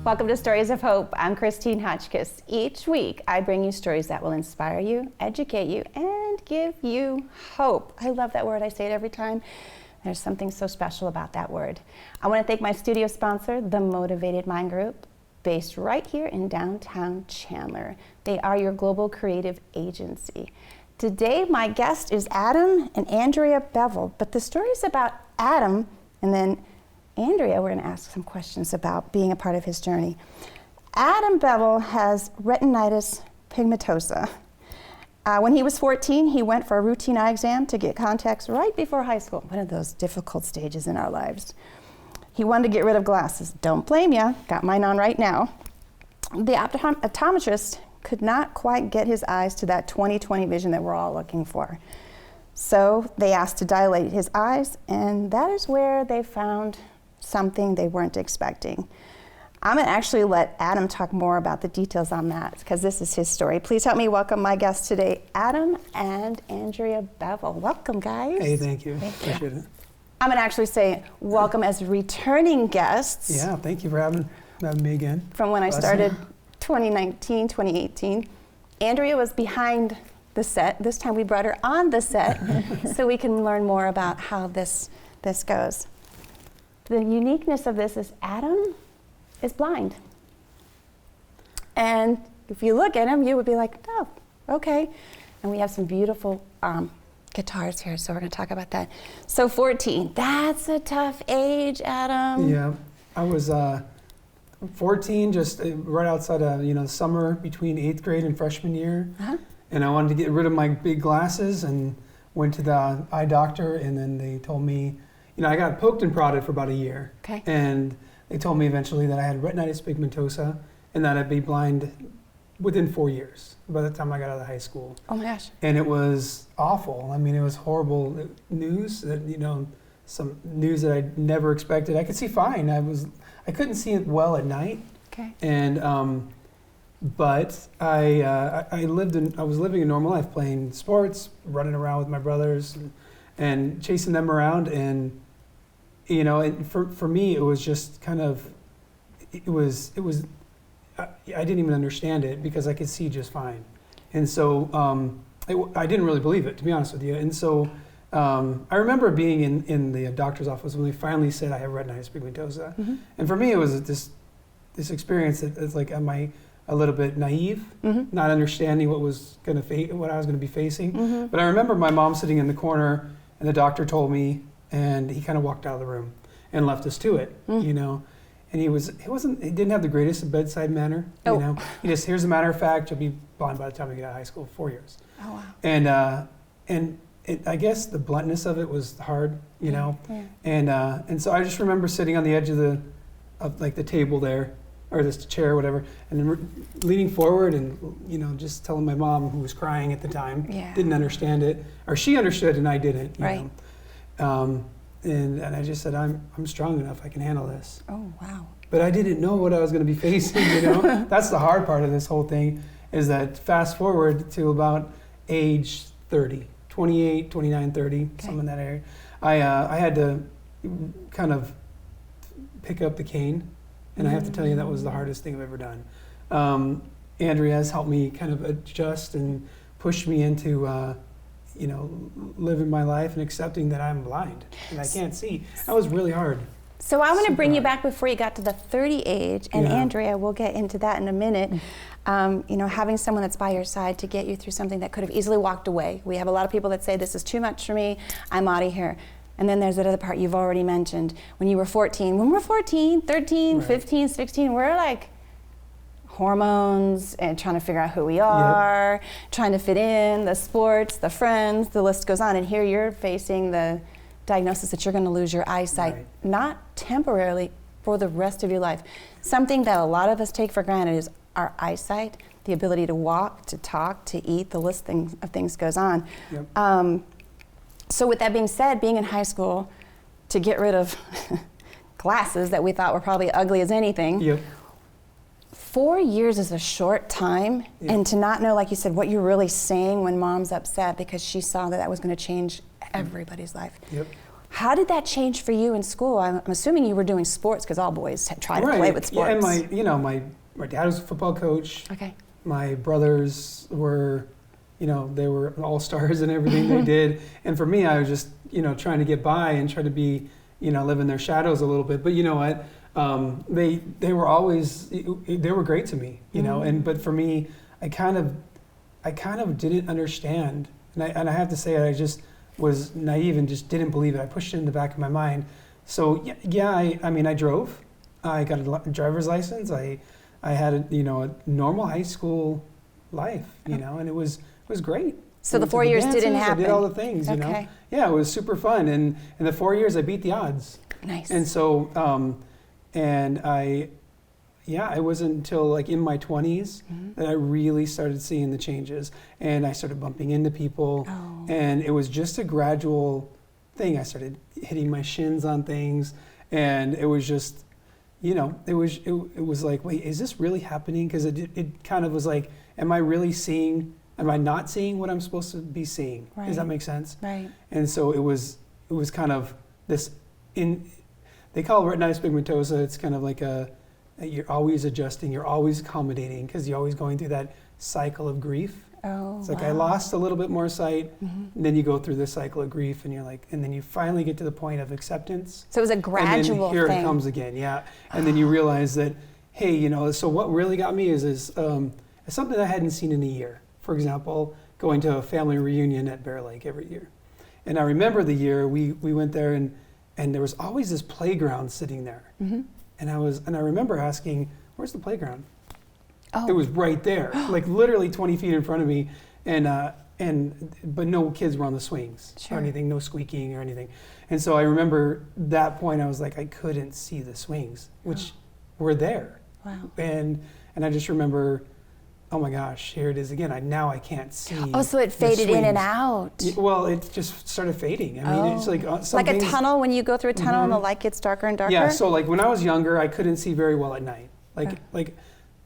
Welcome to Stories of Hope. I'm Christine Hotchkiss. Each week, I bring you stories that will inspire you, educate you, and give you hope. I love that word. I say it every time. There's something so special about that word. I want to thank my studio sponsor, The Motivated Mind Group, based right here in downtown Chandler. They are your global creative agency. Today, my guest is Adam and Andrea Bevell, but the story is about Adam, and then Andrea, we're going to ask some questions about being a part of his journey. Adam Bevell has retinitis pigmentosa. When he was 14, he went for a routine eye exam to get contacts right before high school, one of those difficult stages in our lives. He wanted to get rid of glasses. Don't blame ya, got mine on right now. The optometrist could not quite get his eyes to that 20/20 vision that we're all looking for. So they asked to dilate his eyes, and that is where they found something they weren't expecting. I'm going to actually let Adam talk more about the details on that because this is his story. Please help me welcome my guests today, Adam and Andrea Bevell. Welcome, guys. Hey, thank you. Appreciate it. I'm going to actually say welcome as returning guests. Yeah, thank you for having me again. From when I started 2019, 2018. Andrea was behind the set. This time we brought her on the set so we can learn more about how this goes. The uniqueness of this is Adam is blind. And if you look at him, you would be like, oh, okay. And we have some beautiful guitars here, so we're going to talk about that. So 14, that's a tough age, Adam. Yeah, I was 14, just right outside of summer between 8th grade and freshman year. And I wanted to get rid of my big glasses and went to the eye doctor, and then they told me, I got poked and prodded for about a year. Okay. And they told me eventually that I had retinitis pigmentosa and that I'd be blind within 4 years by the time I got out of high school. Oh my gosh. And it was awful. I mean, it was horrible news that, some news that I never expected. I could see fine. I couldn't see it well at night. Okay. And, but I was living a normal life, playing sports, running around with my brothers and chasing them around. And, for me, it was just kind of, I didn't even understand it because I could see just fine. And so I didn't really believe it, to be honest with you. And so I remember being in the doctor's office when they finally said I have retinitis pigmentosa. Mm-hmm. And for me, it was this experience that it's like, am I a little bit naive, not understanding what I was going to be facing. Mm-hmm. But I remember my mom sitting in the corner, and the doctor told me, and he kind of walked out of the room and left us to it, And he didn't have the greatest bedside manner, He just, here's a matter of fact, you'll be blind by the time you get out of high school, 4 years. Oh, wow. And I guess the bluntness of it was hard, Yeah. And so I just remember sitting on the edge of the table there, or this chair or whatever, and then leaning forward and, just telling my mom, who was crying at the time, didn't understand it, or she understood and I didn't, right. And I just said, I'm strong enough, I can handle this. Oh, wow. But I didn't know what I was going to be facing, That's the hard part of this whole thing, is that fast forward to about age 30, 28, 29, 30, okay. Something in that area. I had to kind of pick up the cane, and I have to tell you, that was the hardest thing I've ever done. Andrea has helped me kind of adjust and push me into living my life and accepting that I'm blind and I can't see. That was really hard. So I want to bring you back before you got to the 30 age, and Andrea, we'll get into that in a minute. Having someone that's by your side to get you through something that could have easily walked away. We have a lot of people that say, this is too much for me, I'm out of here. And then there's that other part you've already mentioned. When you were 14, when we're 14, 13, right. 15, 16, we're like hormones and trying to figure out who we are, trying to fit in, the sports, the friends, the list goes on. And here you're facing the diagnosis that you're going to lose your eyesight, not temporarily, for the rest of your life. Something that a lot of us take for granted is our eyesight, the ability to walk, to talk, to eat, the list of things goes on. Yep. So with that being said, being in high school, to get rid of glasses that we thought were probably ugly as anything, 4 years is a short time, and to not know, like you said, what you're really saying when mom's upset because she saw that was going to change everybody's life. Yep. How did that change for you in school? I'm assuming you were doing sports because all boys try to play with sports. Yeah, and my dad was a football coach. Okay. My brothers were, they were all-stars in everything they did. And for me, I was just, trying to get by and try to be, live in their shadows a little bit. But you know what? They were always, they were great to me, but for me, I kind of didn't understand. And I have to say, I just was naive and just didn't believe it. I pushed it in the back of my mind. So I drove. I got a driver's license. I had a normal high school life, and it was great. So the 4 years didn't happen. I did all the things, Okay. Yeah, it was super fun, and in the 4 years I beat the odds. Nice. And so, it wasn't until like in my 20s that I really started seeing the changes, and I started bumping into people, and it was just a gradual thing. I started hitting my shins on things, and it was just, it was like, wait, is this really happening? Because it kind of was like, am I not seeing what I'm supposed to be seeing? Right. Does that make sense? Right. And so it was kind of this, they call it retinitis pigmentosa. It's kind of like you're always adjusting, you're always accommodating, because you're always going through that cycle of grief. Oh, it's like, I lost a little bit more sight, and then you go through this cycle of grief, and you're like, and then you finally get to the point of acceptance. So it was a gradual and then here thing. it comes again, yeah. And then you realize that, hey, so what really got me is something I hadn't seen in a year. For example, going to a family reunion at Bear Lake every year. And I remember the year we went there, and there was always this playground sitting there. Mm-hmm. And I remember asking, where's the playground? Oh. It was right there, like literally 20 feet in front of me, but no kids were on the swings or anything, no squeaking or anything. And so I remember that point, I was like, I couldn't see the swings, which were there. Wow. And I just remember, oh my gosh, here it is again. Now I can't see. Oh, so it faded in and out. Well, it just started fading. I mean, it's like like a tunnel, when you go through a tunnel and the light gets darker and darker? Yeah, so like when I was younger, I couldn't see very well at night.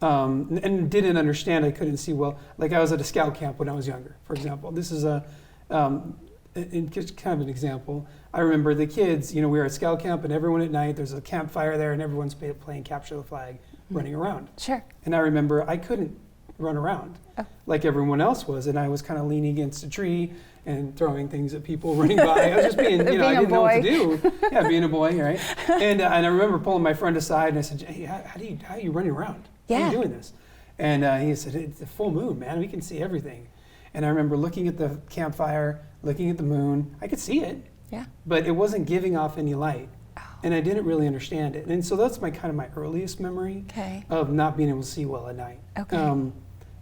And didn't understand I couldn't see well. Like I was at a scout camp when I was younger, for example. This is just kind of an example. I remember the kids, we were at scout camp, and everyone at night, there's a campfire there, and everyone's playing capture the flag, running around. Sure. And I remember I couldn't run around like everyone else was, and I was kind of leaning against a tree and throwing things at people running by. I was just being, I didn't know what to do. Yeah, being a boy, right? And I remember pulling my friend aside, and I said, hey, how are you running around? Yeah. How are you doing this? And he said, it's a full moon, man. We can see everything. And I remember looking at the campfire, looking at the moon. I could see it, but it wasn't giving off any light. And I didn't really understand it. And so that's my earliest memory of not being able to see well at night. Okay.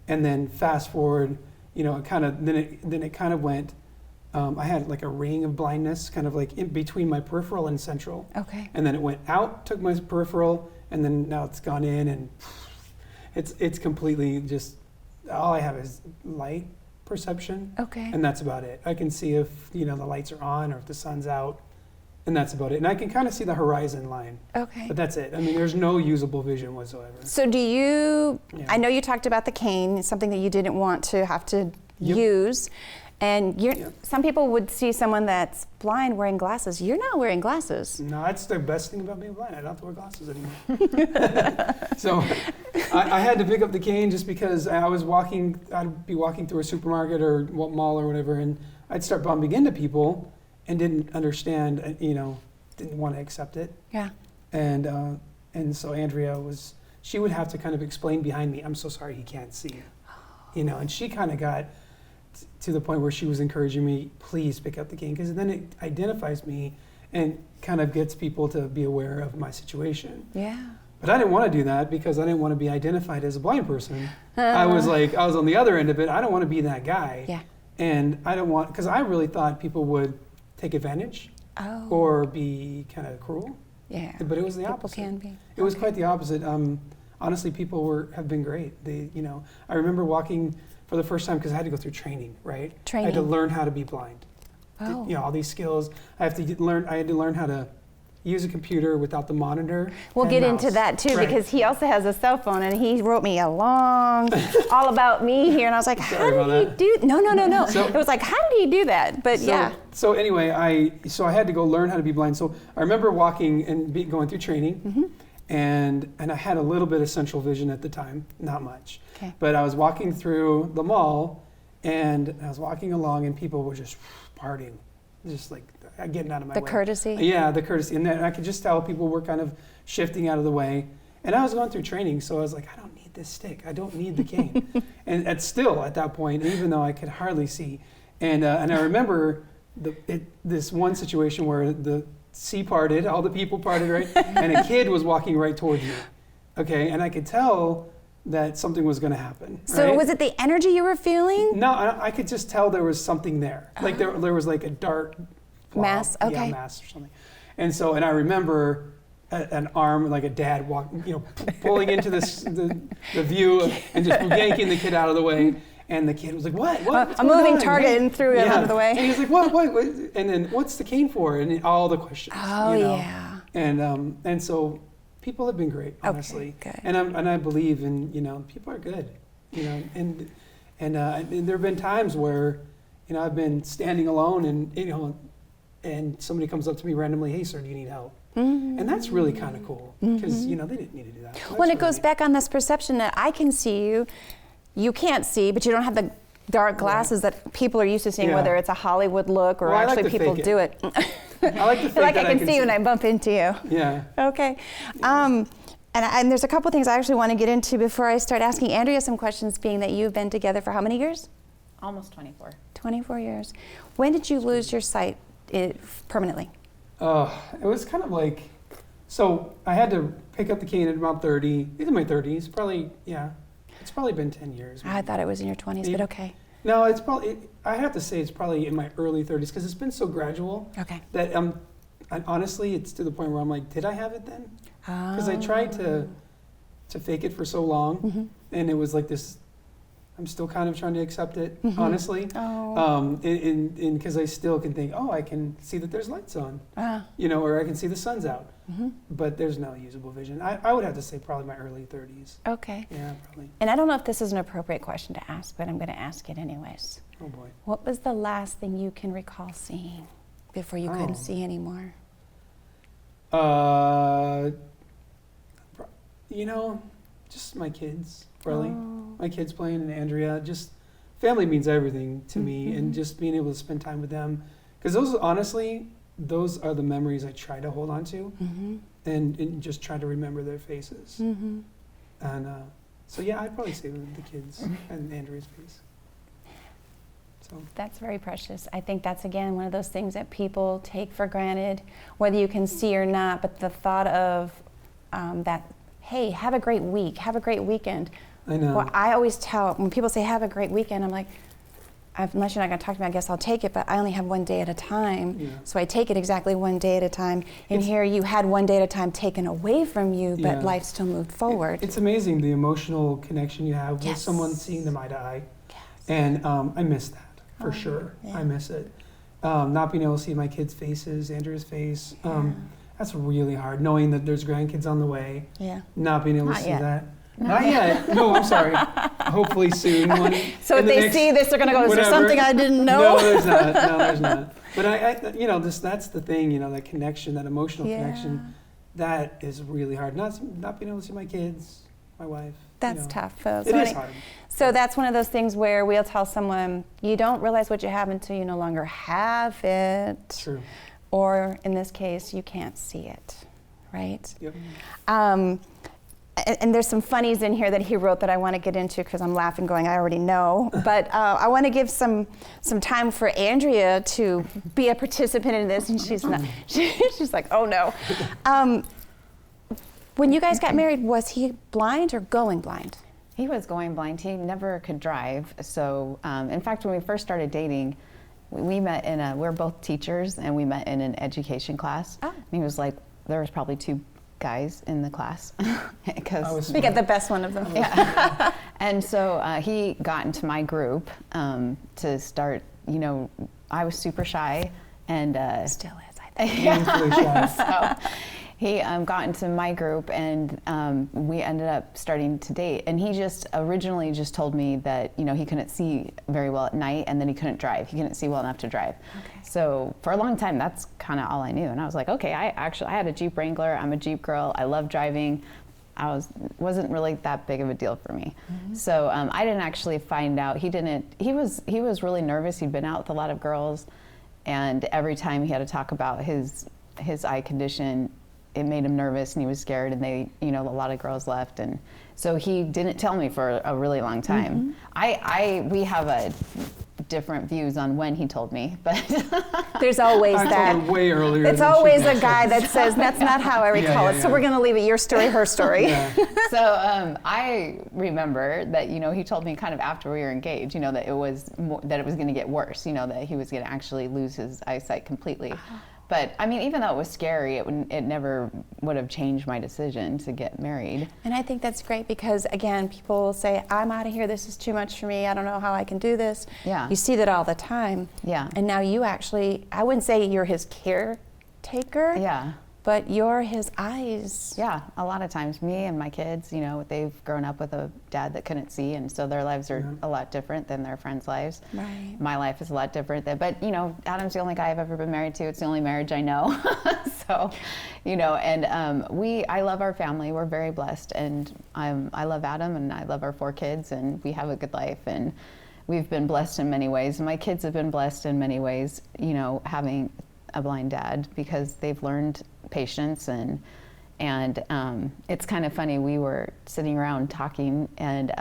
And then fast forward, it kind of went, I had like a ring of blindness, kind of like in between my peripheral and central. Okay. And then it went out, took my peripheral, and then now it's gone in, and it's completely just, all I have is light perception. Okay. And that's about it. I can see if, the lights are on or if the sun's out, and that's about it. And I can kind of see the horizon line. Okay. But that's it. I mean, there's no usable vision whatsoever. So do you, I know you talked about the cane, it's something that you didn't want to have to use. And some people would see someone that's blind wearing glasses. You're not wearing glasses. No, that's the best thing about being blind. I don't have to wear glasses anymore. So I had to pick up the cane just because I'd be walking through a supermarket or mall or whatever, and I'd start bumping into people and didn't understand, didn't want to accept it. Yeah. And so Andrea she would have to kind of explain behind me, I'm so sorry he can't see. And she kind of got to the point where she was encouraging me, please pick up the cane, because then it identifies me and kind of gets people to be aware of my situation. Yeah. But I didn't want to do that because I didn't want to be identified as a blind person. I was on the other end of it. I don't want to be that guy. Yeah. And I don't want, because I really thought people would take advantage or be kind of cruel. Yeah. But it was the opposite. People can be. It was quite the opposite. Honestly, people have been great. I remember walking for the first time, because I had to go through training, right? Training. I had to learn how to be blind. Oh. All these skills. I had to learn how to use a computer without the monitor. We'll and get mouse. into that too, Right. because he also has a cell phone, and he wrote me a long all about me here, and I was like, how Sorry did he do? No. So- It was like, how did he do that? But yeah. So anyway, I had to go learn how to be blind. So I remember walking and going through training, and I had a little bit of central vision at the time, not much. Okay. But I was walking through the mall, and I was walking along, and people were just partying, just like getting out of my way. The courtesy. Yeah, the courtesy, and then I could just tell people were kind of shifting out of the way. And I was going through training, so I was like, I don't need this stick. I don't need the cane. And at that point, even though I could hardly see, and I remember this one situation where the sea parted, all the people parted, right? And a kid was walking right towards me. Okay, and I could tell that something was going to happen. So right? was it the energy you were feeling? No, I could just tell there was something there. Like there was like a dark blob. Mass, okay. Yeah, mass or something. And I remember an arm, like a dad pulling into the view and just yanking the kid out of the way. And the kid was like, what? What's A going moving on? target, and threw him out of the way. And he was like, what? And then, what's the cane for? And all the questions. Oh, yeah. And so people have been great, honestly. Okay, good. And I believe in, people are good, and there have been times where, I've been standing alone and somebody comes up to me randomly, hey, sir, do you need help? Mm-hmm. And that's really kind of cool because, they didn't need to do that. So When that's it goes really- back on this perception that I can see you, you can't see, but you don't have the dark glasses that people are used to seeing, Yeah. whether it's a Hollywood look or Well, I like actually to people fake do it. I like to think Like that I can see you when I bump into you. Yeah. Okay. And there's a couple things I actually want to get into before I start asking Andrea some questions, being that you've been together for how many years? Almost 24. 24 years. When did you lose your sight permanently? It was kind of like, so I had to pick up the cane at about 30, in my 30s, probably, yeah. It's probably been 10 years. I thought it was in your 20s, but okay. No, it's probably, I have to say it's probably in my early 30s because it's been so gradual Okay. that honestly, it's to the point where I'm like, did I have it then? Because I tried to fake it for so long, and it was like this, I'm still kind of trying to accept it, honestly. Oh. Because I still can think, I can see that there's lights on, or I can see the sun's out. But there's no usable vision. I would have to say probably my early 30s. Okay. Yeah, probably. And I don't know if this is an appropriate question to ask, but I'm going to ask it anyways. Oh boy. What was the last thing you can recall seeing before you couldn't see anymore? Just my kids, probably. My kids playing, and Andrea. Just family means everything to me, and just being able to spend time with them. Because those are the memories I try to hold on to, and just try to remember their faces. And so yeah, I'd probably say the kids and Andrea's face. So That's very precious. I think that's, again, one of those things that people take for granted, whether you can see or not, but the thought of that, hey, have a great week, have a great weekend. I know. Well, I always tell, when people say have a great weekend, I'm like, unless you're not going to talk to me, I guess I'll take it, but I only have one day at a time. Yeah. So I take it exactly one day at a time. And here you had one day at a time taken away from you, but Yeah. life still moved forward. It's amazing the emotional connection you have with Yes. someone, seeing them eye to eye. Yes. And I miss that, for sure. yeah. I miss it. Not being able to see my kids' faces, Andrea's face, that's really hard. Knowing that there's grandkids on the way, Yeah. not being able Not to see yet. that. Not yet. No, I'm sorry. Hopefully soon. So if they see this, they're going to go, is there whatever. something I didn't know? No, there's not. No, there's not. But that's the thing, that connection, that emotional Yeah. connection, that is really hard. Not being able to see my kids, my wife. That's tough. It is hard. So that's one of those things where we'll tell someone, you don't realize what you have until you no longer have it. True. Or in this case, you can't see it, right? Yep. And there's some funnies in here that he wrote that I want to get into because I'm laughing going, I already know. But I want to give some time for Andrea to be a participant in this, and she's not. She's like, oh no. When you guys got married, was he blind or going blind? He was going blind. He never could drive. So, in fact, when we first started dating, we met we're both teachers, and we met in an education class. Oh. And he was like, there was probably 2 guys in the class. Because We get the best one of them. yeah. And so he got into my group to start, I was super shy. And Still is, I Painfully shy. So he got into my group, and we ended up starting to date. And he just originally just told me that, you know, he couldn't see very well at night, and then he couldn't drive. He couldn't see well enough to drive. Okay. So for a long time, that's kind of all I knew. And I was like, okay, I had a Jeep Wrangler. I'm a Jeep girl. I love driving. Wasn't really that big of a deal for me. Mm-hmm. So I didn't actually find out. He was really nervous. He'd been out with a lot of girls, and every time he had to talk about his eye condition, it made him nervous, and he was scared, and a lot of girls left, and so he didn't tell me for a really long time. Mm-hmm. We have different views on when he told me, but There's always I that. told her way earlier. It's than she always did. a guy that says, that's not how I recall it, so yeah. we're going to leave it your story, her story. Yeah. So I remember that, you know, he told me kind of after we were engaged, you know, that it was going to get worse, you know, that he was going to actually lose his eyesight completely. But I mean, even though it was scary, it never would have changed my decision to get married. And I think that's great because, again, people will say, I'm out of here, this is too much for me, I don't know how I can do this. Yeah. You see that all the time. Yeah. And now you actually, I wouldn't say you're his caretaker, Yeah. but you're his eyes. Yeah, a lot of times, me and my kids, you know, they've grown up with a dad that couldn't see, and so their lives are a lot different than their friends' lives. Right. My life is a lot different. But, you know, Adam's the only guy I've ever been married to. It's the only marriage I know. So, you know, and I love our family. We're very blessed, and I love Adam, and I love our 4 kids, and we have a good life, and we've been blessed in many ways. My kids have been blessed in many ways, you know, having a blind dad, because they've learned patience, and it's kind of funny. We were sitting around talking, and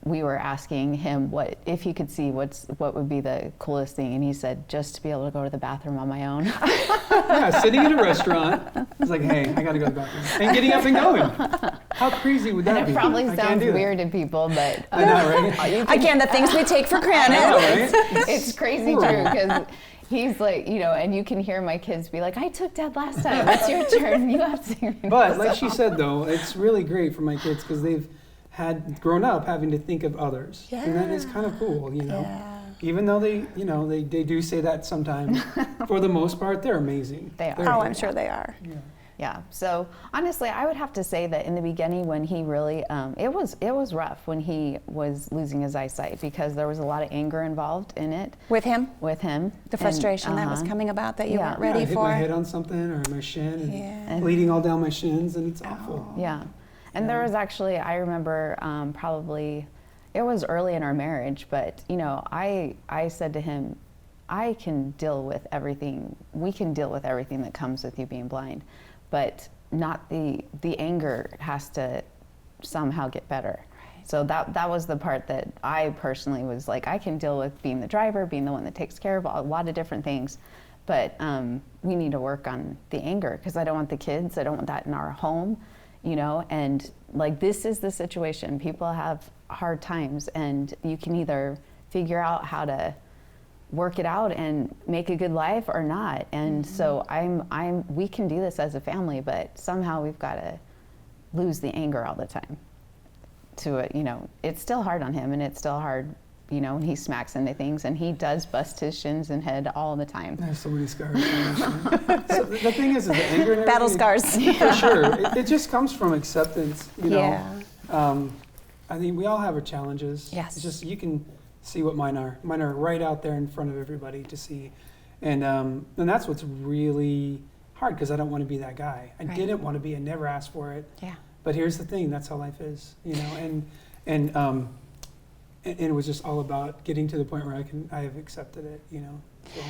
we were asking him if he could see what would be the coolest thing, and he said, just to be able to go to the bathroom on my own. Yeah, sitting in a restaurant. It's like, hey, I got to go to the bathroom. And getting up and going. How crazy would that And be? it probably I can't sounds do that. weird to people, but I know, right? Again, the things we take for granted. I know, right? it's crazy true, because he's like, you know, and you can hear my kids be like, I took Dad last time, it's your turn, you have to. But like she said, though, it's really great for my kids because they've grown up having to think of others. Yeah. And that is kind of cool, you know. Yeah. Even though they do say that sometimes, for the most part, they're amazing. They are. They're Oh, great. I'm sure they are. Yeah. Yeah. So honestly, I would have to say that in the beginning, when he really, it was rough when he was losing his eyesight, because there was a lot of anger involved in it With him? with him. The frustration that was coming about that you Yeah. weren't ready I hit for? my head on something or my shin and Yeah. bleeding all down my shins, and it's awful. Yeah. And there was actually, I remember probably, it was early in our marriage, but, you know, I said to him, I can deal with everything. We can deal with everything that comes with you being blind, but not the anger has to somehow get better. Right. So that was the part that I personally was like, I can deal with being the driver, being the one that takes care of a lot of different things, but we need to work on the anger, because I don't want the kids, I don't want that in our home, you know, and like, this is the situation. People have hard times, and you can either figure out how to work it out and make a good life or not. And so we can do this as a family, but somehow we've got to lose the anger all the time to it. You know, it's still hard on him, and it's still hard, you know, when he smacks into things, and he does bust his shins and head all the time. I have so many scars. So the thing is the anger and Battle everything, scars. for sure. It just comes from acceptance, you know. Yeah. I think we all have our challenges. Yes. It's just, you can see what mine are. Mine are right out there in front of everybody to see. And that's what's really hard, because I don't want to be that guy. I Right. didn't want to be. I never asked for it. Yeah. But here's the thing, that's how life is, you know. And it was just all about getting to the point where I have accepted it, you know. So.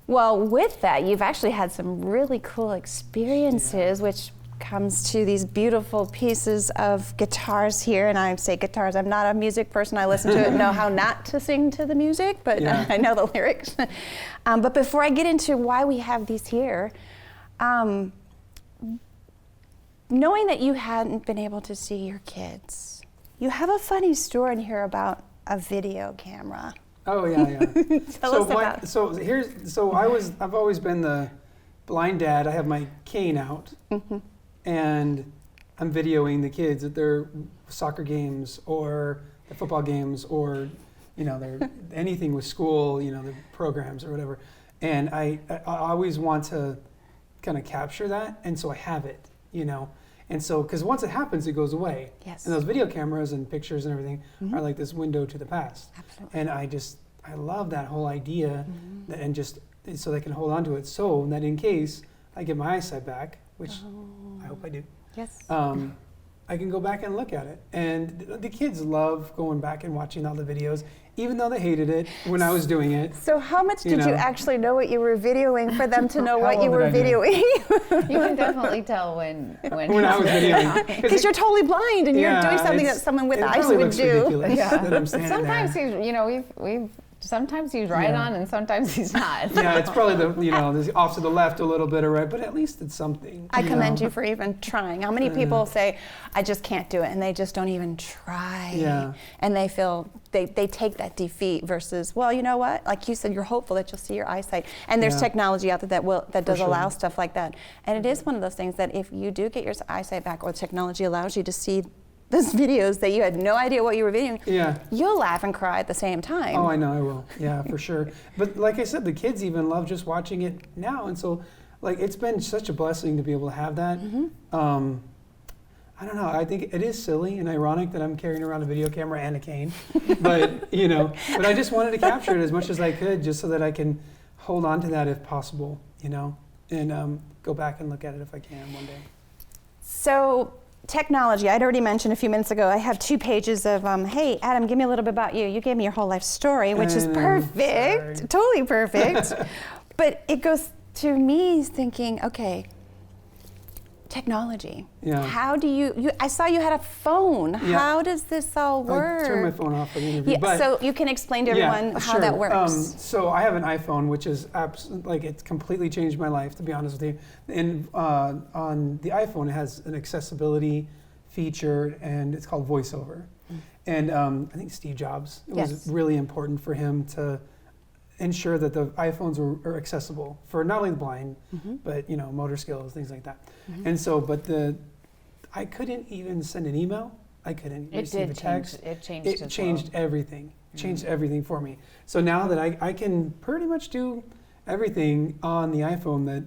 Well, with that, you've actually had some really cool experiences, which comes to these beautiful pieces of guitars here. And I say guitars, I'm not a music person. I listen to it and know how not to sing to the music, but Yeah. I know the lyrics. But before I get into why we have these here, knowing that you hadn't been able to see your kids, you have a funny story in here about a video camera. Oh yeah. Tell us about. I've always been the blind dad. I have my cane out, and I'm videoing the kids at their soccer games or the football games, or, you know, their anything with school, you know, the programs or whatever. And I always want to kind of capture that, and so I have it, you know. And so, because once it happens, it goes away. Yes. And those video cameras and pictures and everything are like this window to the past. Absolutely. And I love that whole idea, that, and just so they can hold on to it, so that in case I get my eyesight back, which I hope I do, Yes. I can go back and look at it. And the kids love going back and watching all the videos, even though they hated it when I was doing it. So how much You did you know. actually know what you were videoing for them to know How what you well were did I do? videoing? You can definitely tell when When I was videoing. Because you're totally blind and you're doing something that it's- someone with it eyes probably would looks do. ridiculous Yeah. that I'm standing sometimes there. he's, you know, we've sometimes he's right Yeah. on and sometimes he's not. Yeah, it's probably the off to the left a little bit, or right, but at least it's something. I commend know? you for even trying. How many people say, I just can't do it, and they just don't even try. Yeah. And they feel, they take that defeat versus, well, you know what? Like you said, you're hopeful that you'll see your eyesight. And there's Yeah. technology out there that does sure. allow stuff like that. And it is one of those things that if you do get your eyesight back, or technology allows you to see those videos that you had no idea what you were videoing, Yeah. you'll laugh and cry at the same time. Oh, I know, I will. Yeah, for sure. But like I said, the kids even love just watching it now. And so, like, it's been such a blessing to be able to have that. I don't know. I think it is silly and ironic that I'm carrying around a video camera and a cane. But, you know, but I just wanted to capture it as much as I could just so that I can hold on to that if possible, you know, and go back and look at it if I can one day. So technology, I'd already mentioned a few minutes ago, I have 2 pages of, hey, Adam, give me a little bit about you. You gave me your whole life story, which is I know, perfect, sorry. totally perfect. But it goes to me thinking, okay, technology. Yeah. How do you I saw you had a phone. Yeah. How does this all work? I turned my phone off for the interview. Yeah, but so you can explain to everyone how sure. that works. So I have an iPhone, which is it's completely changed my life, to be honest with you. And on the iPhone, it has an accessibility feature, and it's called VoiceOver. And I think Steve Jobs, it was Yes. really important for him to ensure that the iPhones are accessible for not only the blind, but you know, motor skills, things like that. And so, but I couldn't even send an email. I couldn't receive a text. It changed. It changed everything. Changed everything for me. So now that I can pretty much do everything on the iPhone that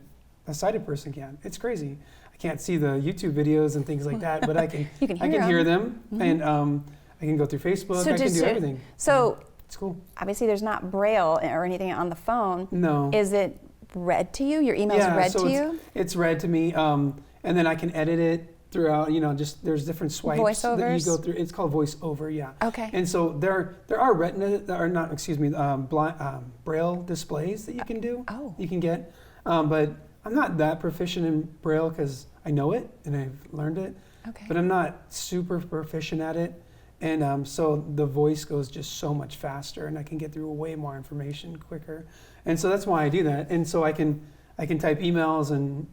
a sighted person can. It's crazy. I can't see the YouTube videos and things like that, but I can. You can I can hear hear them, and I can go through Facebook. So I can just do to- everything. So It's cool. obviously there's not Braille or anything on the phone. No. Is it read to you? Your email's read so to it's, you? It's read to me, and then I can edit it throughout. You know, just there's different swipes that you Voiceovers? go through. It's called VoiceOver, yeah. Okay. And so there are Braille displays that you can do. Oh. You can get, but I'm not that proficient in Braille because I know it and I've learned it. Okay. But I'm not super proficient at it. And so the voice goes just so much faster, and I can get through way more information quicker. And so that's why I do that. And so I can type emails and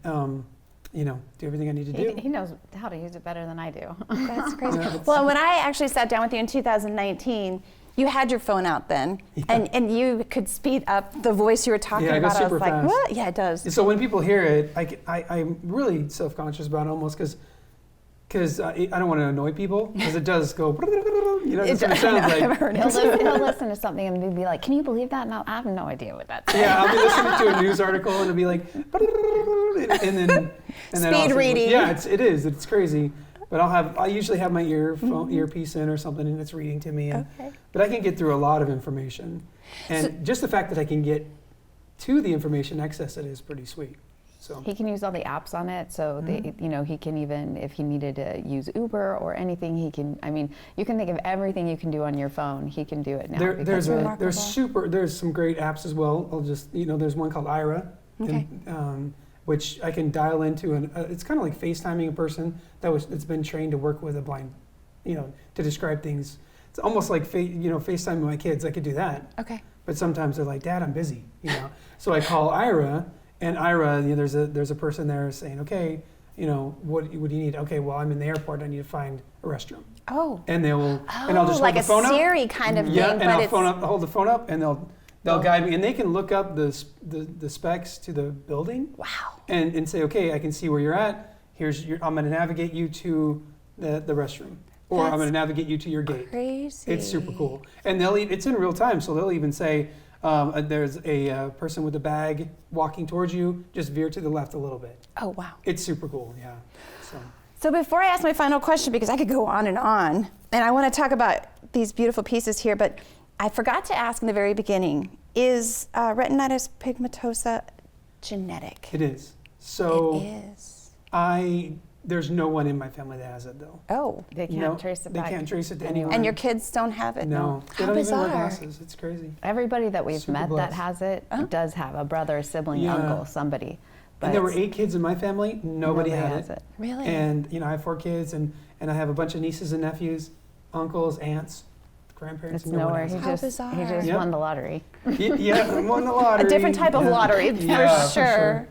do everything I need to do. He knows how to use it better than I do. That's crazy. Yeah, it's- Well, when I actually sat down with you in 2019, you had your phone out then, Yeah. and you could speed up the voice you were talking Yeah, it goes about. I was super like, fast. what? Yeah, it does. So when people hear it, I'm really self-conscious about it almost because I don't want to annoy people, because it does go, you know, that's what it sounds I've like. heard He'll it. listen to something and be like, "Can you believe that?" And I have no idea what that's. Yeah, I'll be listening to a news article and it'll be like, and then Speed also, reading. Yeah, it's crazy. But I usually have my earpiece in or something, and it's reading to me. And, Okay. But I can get through a lot of information, and just the fact that I can get to the information, access it, is pretty sweet. So He can use all the apps on it, so he can even, if he needed to use Uber or anything, he can. I mean, you can think of everything you can do on your phone. He can do it now. there's remarkable. there's some great apps as well. There's one called Ira, Okay. which I can dial into, and it's kind of like FaceTiming a person that's been trained to work with a blind, to describe things. It's almost like FaceTiming my kids. I could do that. Okay. But sometimes they're like, "Dad, I'm busy," So I call Ira, and Ira, there's a person there saying, "Okay, what do you need?" "Okay, well, I'm in the airport. I need to find a restroom." Oh. And and I'll just like hold a the phone Siri up. kind of Yeah, thing, and but I'll hold the phone up, and they'll guide me, and they can look up the specs to the building. Wow. And say, "Okay, I can see where you're at. I'm going to navigate you to the restroom, or I'm That's going to navigate you to your gate." Crazy. It's super cool, and it's in real time, so they'll even say, There's a person with a bag walking towards you. Just veer to the left a little bit. Oh, wow. It's super cool, yeah. So before I ask my final question, because I could go on, and I want to talk about these beautiful pieces here, but I forgot to ask in the very beginning, is retinitis pigmentosa genetic? It is. So it is. There's no one in my family that has it, though. Oh. They can't trace it back. They can't trace it to anyone. And your kids don't have it? No. They How don't bizarre. even wear glasses. It's crazy. Everybody that we've Super met blessed. that has it does have a brother, a sibling, Yeah. uncle, somebody. But And there were 8 kids in my family. Nobody had has it. Really? And I have 4 kids, and I have a bunch of nieces and nephews, uncles, aunts, grandparents. It's no one nowhere. has He it. How just bizarre. Yep. won the lottery. Yeah, I won the lottery. A different type of Yeah. lottery, Yeah, for sure.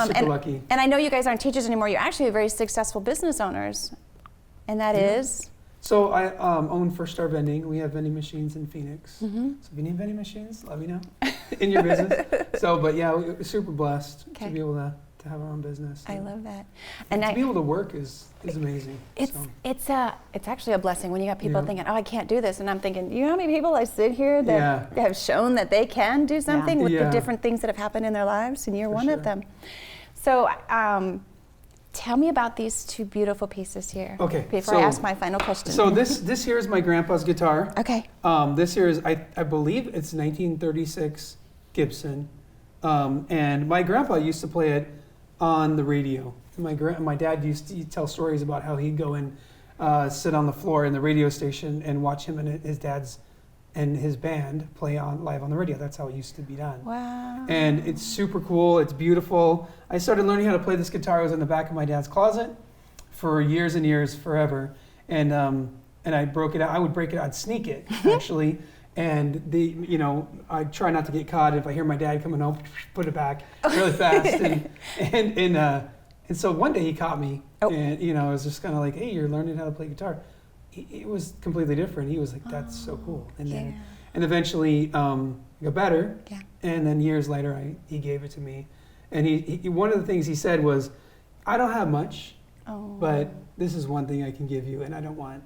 Super lucky. And I know you guys aren't teachers anymore. You're actually very successful business owners. And that is? So I own First Star Vending. We have vending machines in Phoenix. Mm-hmm. So if you need vending machines, let me know in your business. But yeah, we're super blessed Okay. to be able to have our own business. I love that. And And to be able to work is amazing. it's actually a blessing when you got people Yeah. thinking, oh, I can't do this. And I'm thinking, you know how many people I sit here that Yeah. have shown that they can do something with the Yeah. different things that have happened in their lives, and you're For one of sure. them. So tell me about these 2 beautiful pieces here. Okay, Before I ask my final question. So this here is my grandpa's guitar. Okay. This here is, I believe it's 1936 Gibson. And my grandpa used to play it on the radio. My dad used to tell stories about how he'd go and sit on the floor in the radio station and watch him and his dad's and his band play live on the radio. That's how it used to be done. Wow. And it's super cool. It's beautiful. I started learning how to play this guitar. I was in the back of my dad's closet for years and years, forever. And I broke it out. I would break it out, I'd sneak it actually. And I try not to get caught. If I hear my dad coming home, put it back really fast. And so one day he caught me, and I was just kind of like, "Hey, you're learning how to play guitar." It was completely different. He was like, "That's so cool." And then, and eventually, it got better. Yeah. And then years later, he gave it to me. And he one of the things he said was, "I don't have much, but this is one thing I can give you, and I don't want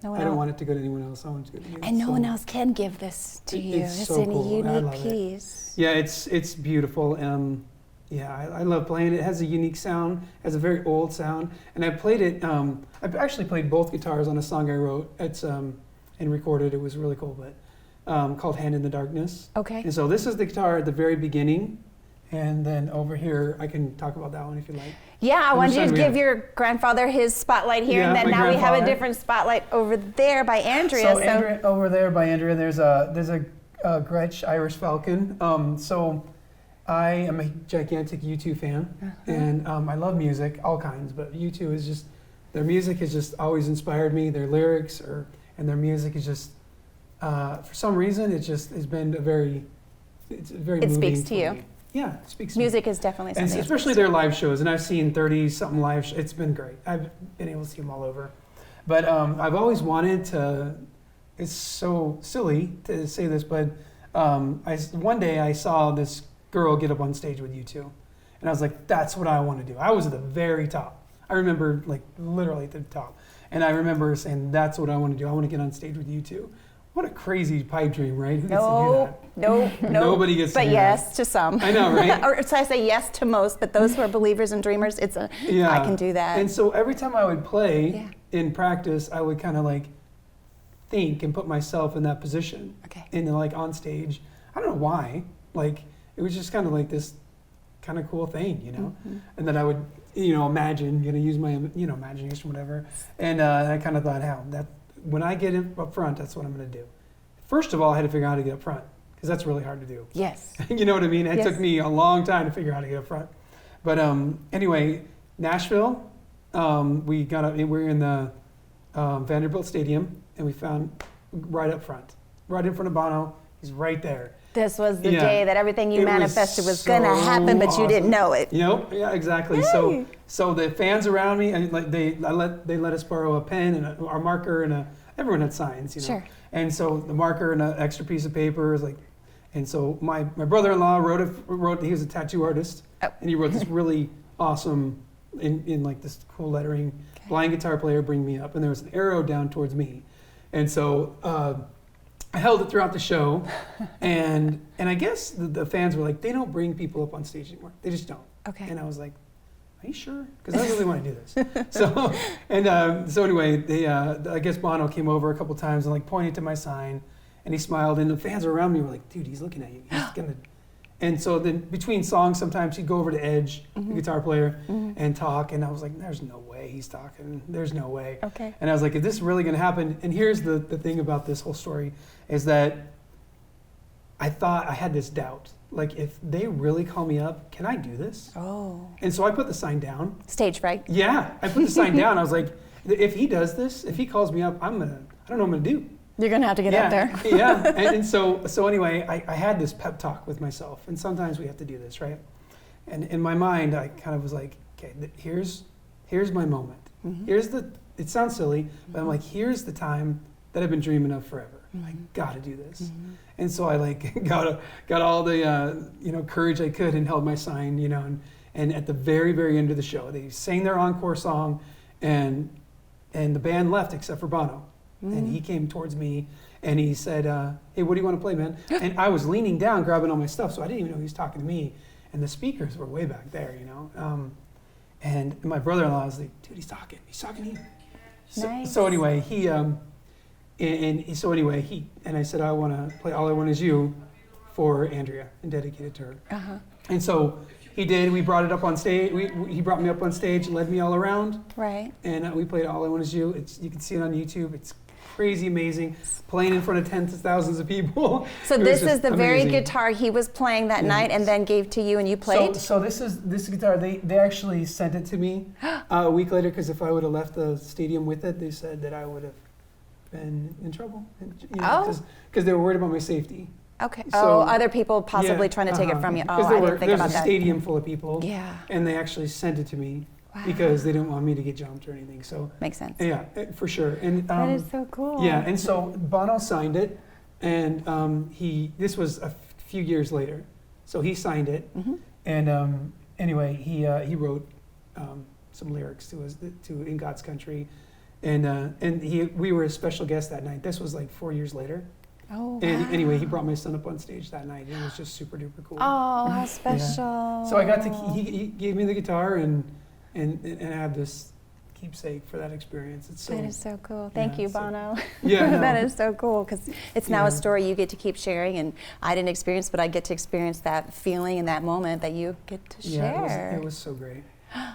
it to go to anyone else. I want it to go to you." And no one else can give this to you. It's so a cool. I unique love it. piece. Yeah, it's beautiful. I love playing it. It has a unique sound. It has a very old sound. And I played it. I've actually played both guitars on a song I wrote. It's and recorded. It was really cool, but called "Hand in the Darkness." Okay. And so this is the guitar at the very beginning, and then over here I can talk about that one if you like. Yeah, I wanted you to Understand, give yeah. your grandfather his spotlight here, Yeah, and then my now we have a grandfather. different spotlight over there by Andrea. So Andrea, over there by Andrea, there's a Gretsch Irish Falcon. So I am a gigantic U2 fan, and I love music, all kinds, but U2 is just, their music has just always inspired me. Their lyrics and their music is just, for some reason, it just has been it's very It moving speaks to for you. me. Yeah, it speaks to me. Music is definitely And something. especially their live shows, and I've seen 30-something live shows. It's been great. I've been able to see them all over. But I've always wanted to, it's so silly to say this, but one day I saw this girl get up on stage with U2, and I was like, that's what I want to do. I was at the very top. I remember, like, literally at the top. And I remember saying, that's what I want to do. I want to get on stage with U2. What a crazy pipe dream, right? Who gets to do that? No. Nobody gets to But do yes, that. to some. I know, right? Or so I say yes to most, but those who are believers and dreamers, I can do that. And so every time I would play in practice, I would kind of like think and put myself in that position. Okay. And like on stage. I don't know why. Like it was just kind of like this kind of cool thing, Mm-hmm. And then I would, imagine, use my, imagination, whatever. And I kind of thought, when I get up front, that's what I'm going to do. First of all, I had to figure out how to get up front because that's really hard to do. Yes. You know what I mean? It Yes. took me a long time to figure out how to get up front. But anyway, Nashville, we were in the Vanderbilt Stadium, and we found right up front, right in front of Bono. He's right there. This was the Yeah. day that everything you It was manifested was going to so happen, but you didn't awesome. know it. Yeah, exactly. Yay. So the fans around me, and like they let us borrow a pen and our marker and everyone had signs, Sure. And so the marker and an extra piece of paper is like, and so my brother-in-law wrote. He was a tattoo artist, and he wrote this really awesome in like this cool lettering. Blind guitar player, bring me up, and there was an arrow down towards me, and so. I held it throughout the show, and I guess the fans were like, they don't bring people up on stage anymore. They just don't. Okay. And I was like, are you sure? Because I really want to do this. So anyway, I guess Bono came over a couple times and like pointed to my sign, and he smiled, and the fans around me were like, dude, he's looking at you. He's gonna. And so then between songs, sometimes he'd go over to Edge, the guitar player, and talk. And I was like, there's no way he's talking. There's no way. Okay. And I was like, is this really going to happen? And here's the thing about this whole story is that I thought I had this doubt. Like, if they really call me up, can I do this? Oh. And so I put the sign down. Stage fright. Yeah, I put the sign down. I was like, if he does this, if he calls me up, I don't know what I'm going to do. You're going to have to get up there. Yeah. And so anyway, I had this pep talk with myself. And sometimes we have to do this, right? And in my mind, I kind of was like, okay, here's my moment. It sounds silly, but I'm like, here's the time that I've been dreaming of forever. I gotta do this. And so I like got all the courage I could and held my sign, and at the very, very end of the show, they sang their encore song, and the band left except for Bono. And he came towards me and he said, hey, what do you want to play, man? And I was leaning down, grabbing all my stuff, so I didn't even know he was talking to me. And the speakers were way back there, and my brother-in-law was like, dude, he's talking to you. Nice. So anyway, and I said, I want to play All I Want Is You for Andrea and dedicate it to her. And so he did. We brought it up on stage. He brought me up on stage, led me all around. Right. And we played All I Want Is You. You can see it on YouTube. It's crazy amazing, playing in front of tens of thousands of people. So this is the very guitar he was playing that night and then gave to you and you played? So this guitar, they actually sent it to me a week later, because if I would have left the stadium with it, they said that I would have been in trouble. Because they were worried about my safety. Okay. So, other people possibly trying to take it from you. Oh, I didn't think there's about a that. stadium full of people. Yeah. And they actually sent it to me because they didn't want me to get jumped or anything. So makes sense. Yeah, for sure. And that is so cool. Yeah, and so Bono signed it, and this was a few years later, so he signed it, and anyway, he wrote some lyrics to In God's Country, and we were a special guest that night. This was like 4 years later. Oh, and anyway, he brought my son up on stage that night. It was just super duper cool. Oh, how special! Yeah. So I got to. He gave me the guitar and I have this keepsake for that experience. That is so cool. Thank you, Bono. Yeah, no. That is so cool, because it's now a story you get to keep sharing, and I didn't experience, but I get to experience that feeling and that moment that you get to share. Yeah, it was so great.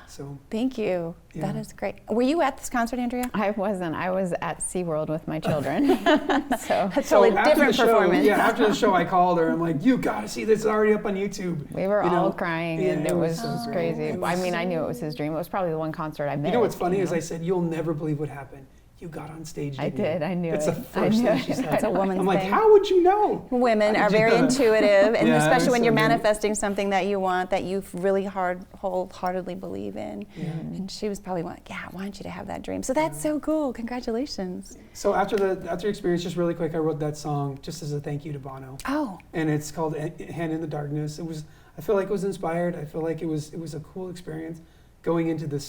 So thank you. Yeah. That is great. Were you at this concert, Andrea? I wasn't. I was at SeaWorld with my children. So that's totally different performance. Yeah, after the show, I called her. I'm like, you got to see this. It's already up on YouTube. We were all crying, and it was crazy. I mean, I knew it was his dream. It was probably the one concert I missed. You know what's funny is I said, you'll never believe what happened. You got on stage. I did. I knew it's it. It's the first thing she said. That's a woman's I'm like, thing. how would you know? Women are very intuitive, and especially when you're so manifesting something that you want, that you really wholeheartedly believe in. Yeah. And she was probably like, yeah, I want you to have that dream. So that's so cool. Congratulations. So after the experience, just really quick, I wrote that song just as a thank you to Bono. Oh. And it's called Hand in the Darkness. I feel like it was inspired. I feel like it was a cool experience going into the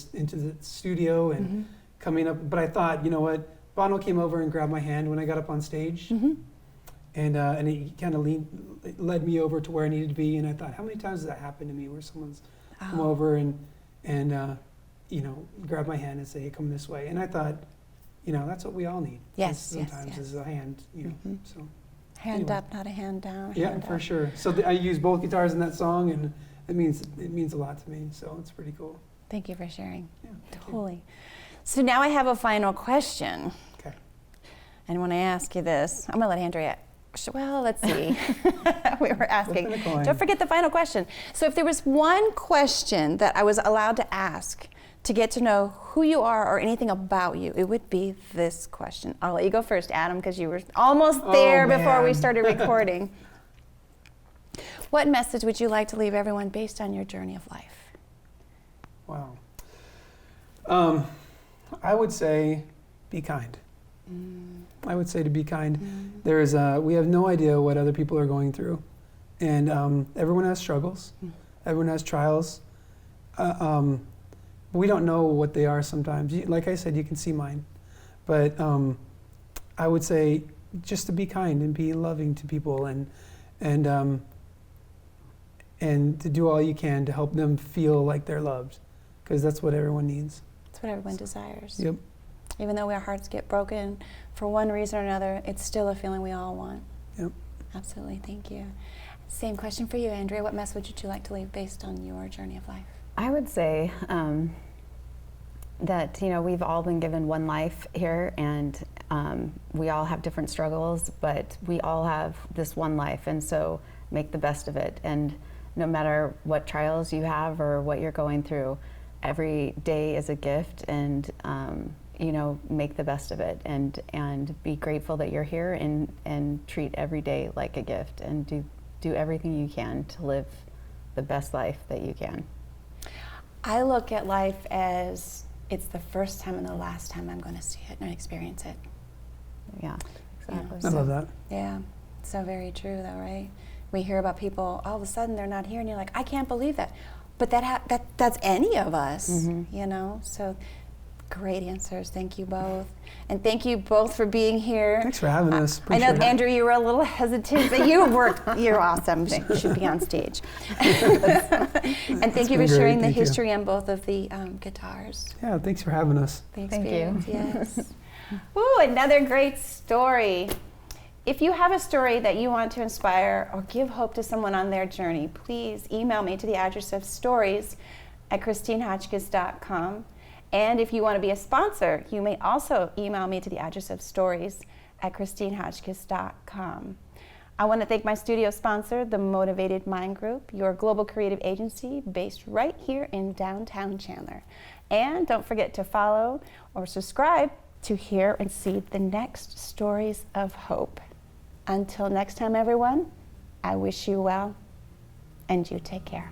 studio and coming up. But I thought, you know what? Bono came over and grabbed my hand when I got up on stage, and he kind of led me over to where I needed to be. And I thought, how many times has that happened to me, where someone's come over and grab my hand and say, hey, come this way? And I thought, that's what we all need. Yes, sometimes is a hand, So hand up, not a hand down. Yeah, hand for up. Sure. So I use both guitars in that song, and it means a lot to me. So it's pretty cool. Thank you for sharing. Yeah, totally. So now I have a final question. Okay. And when I ask you this, I'm going to let Andrea. Well, let's see. We were asking. Don't forget the final question. So if there was one question that I was allowed to ask to get to know who you are or anything about you, it would be this question. I'll let you go first, Adam, because you were almost there before we started recording. What message would you like to leave everyone based on your journey of life? Wow. I would say be kind. I would say to be kind. We have no idea what other people are going through. And everyone has struggles. Everyone has trials. We don't know what they are sometimes. Like I said, you can see mine. But I would say just to be kind and be loving to people, and to do all you can to help them feel like they're loved, because that's what everyone needs. That's what everyone desires. Yep. Even though our hearts get broken for one reason or another, it's still a feeling we all want. Yep. Absolutely, thank you. Same question for you, Andrea. What message would you like to leave based on your journey of life? I would say that, you know, we've all been given one life here, and we all have different struggles, but we all have this one life, and so make the best of it. And no matter what trials you have or what you're going through, every day is a gift, and you know, make the best of it, and be grateful that you're here, and treat every day like a gift, and do everything you can to live the best life that you can. I look at life as it's the first time and the last time I'm going to see it and experience it. Yeah, exactly. I love that. Yeah, so very true though, right? We hear about people, all of a sudden they're not here, and you're like, I can't believe that. But that's any of us, you know? So great answers, thank you both. And thank you both for being here. Thanks for having us. I know, Appreciate it. Andrew, you were a little hesitant, but you're awesome. You should be on stage. And thank you for sharing the history on both of the guitars. Yeah, thanks for having us. The Thank you. experience, yes. Ooh, another great story. If you have a story that you want to inspire or give hope to someone on their journey, please email me to the address of stories@christinehotchkiss.com. And if you want to be a sponsor, you may also email me to the address of stories@christinehotchkiss.com. I want to thank my studio sponsor, the Motivated Mind Group, your global creative agency based right here in downtown Chandler. And don't forget to follow or subscribe to hear and see the next stories of hope. Until next time, everyone, I wish you well, and you take care.